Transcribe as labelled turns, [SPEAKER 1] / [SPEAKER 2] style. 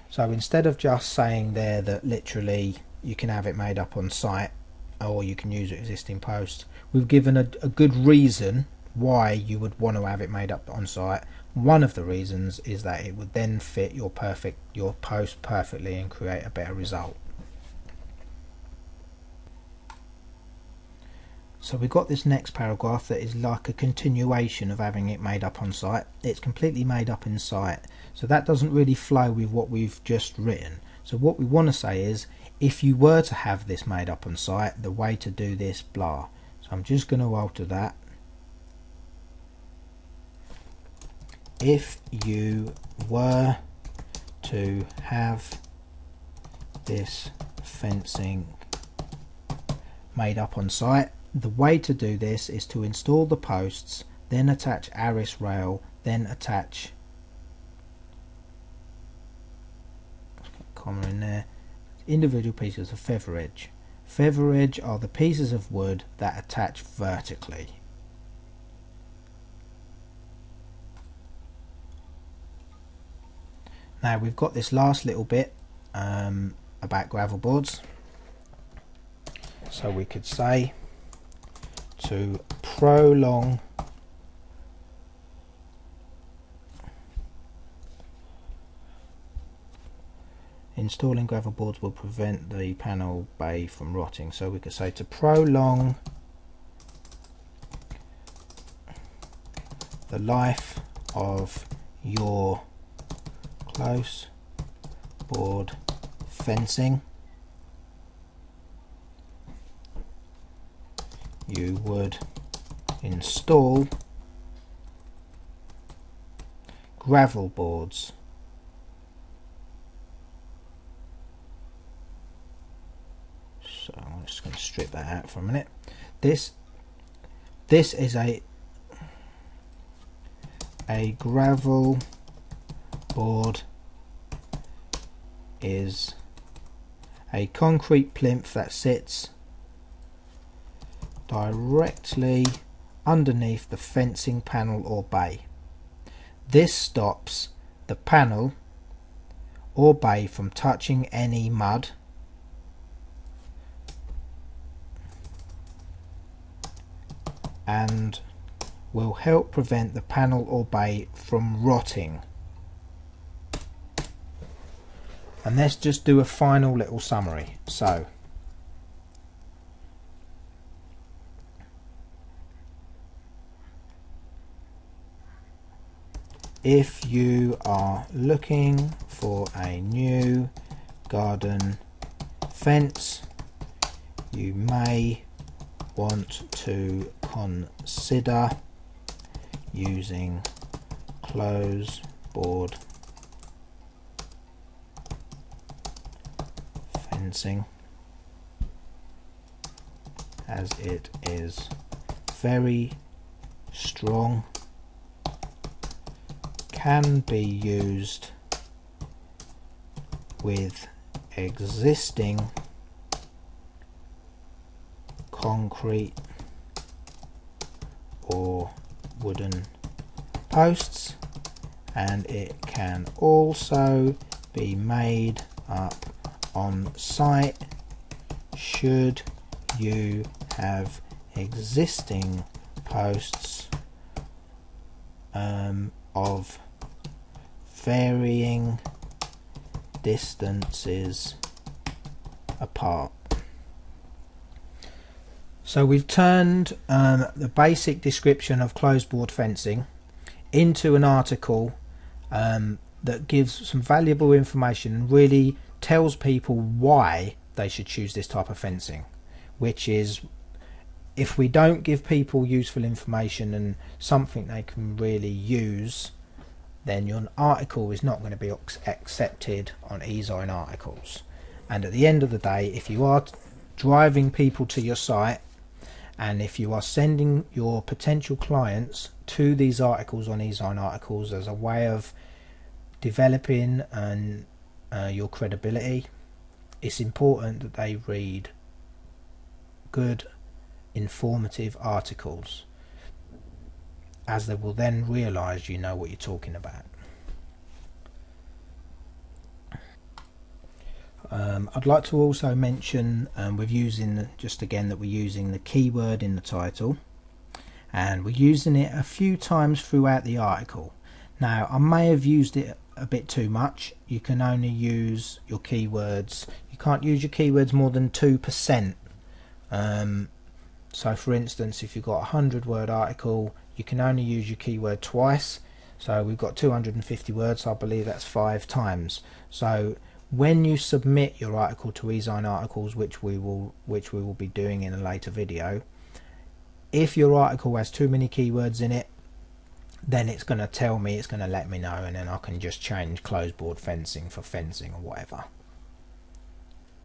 [SPEAKER 1] So instead of just saying there that literally you can have it made up on site or you can use existing posts, we've given a good reason why you would want to have it made up on site. One of the reasons is that it would then fit your post perfectly and create a better result. So we've got this next paragraph that is like a continuation of having it made up on site. It's completely made up in site, so that doesn't really flow with what we've just written. So what we want to say is, if you were to have this made up on site, the way to do this, blah. So I'm just going to alter that. If you were to have this fencing made up on site, the way to do this is to install the posts, then attach Arris rail, then attach, comma in there, individual pieces of feather edge. Feather edge are the pieces of wood that attach vertically. Now we've got this last little bit about gravel boards, so we could say to prolong installing gravel boards will prevent the panel bay from rotting. So we could say to prolong the life of your close board fencing, you would install gravel boards so I'm just going to strip that out for a minute. This is a gravel board is a concrete plinth that sits directly underneath the fencing panel or bay. This stops the panel or bay from touching any mud and will help prevent the panel or bay from rotting. And let's just do a final little summary. So if you are looking for a new garden fence, you may want to consider using close board fencing, as it is very strong, can be used with existing concrete or wooden posts, and it can also be made up on site should you have existing posts of varying distances apart. So we've turned the basic description of closed board fencing into an article that gives some valuable information and really tells people why they should choose this type of fencing, which is, if we don't give people useful information and something they can really use, then your article is not going to be accepted on eZine articles. And at the end of the day, if you are driving people to your site, and if you are sending your potential clients to these articles on eZine articles as a way of developing and your credibility, it's important that they read good, informative articles, as they will then realize you know what you're talking about. I'd like to also mention we're using just again that we're using the keyword in the title, and we're using it a few times throughout the article. Now I may have used it a bit too much. You can only use your keywords, you can't use your keywords more than 2%. So for instance, if you've got a 100-word article, you can only use your keyword twice. So we've got 250 words, so I believe that's 5 times. So when you submit your article to eZine Articles, which we will be doing in a later video, if your article has too many keywords in it, then it's going to tell me, it's going to let me know, and then I can just change closed board fencing for fencing or whatever.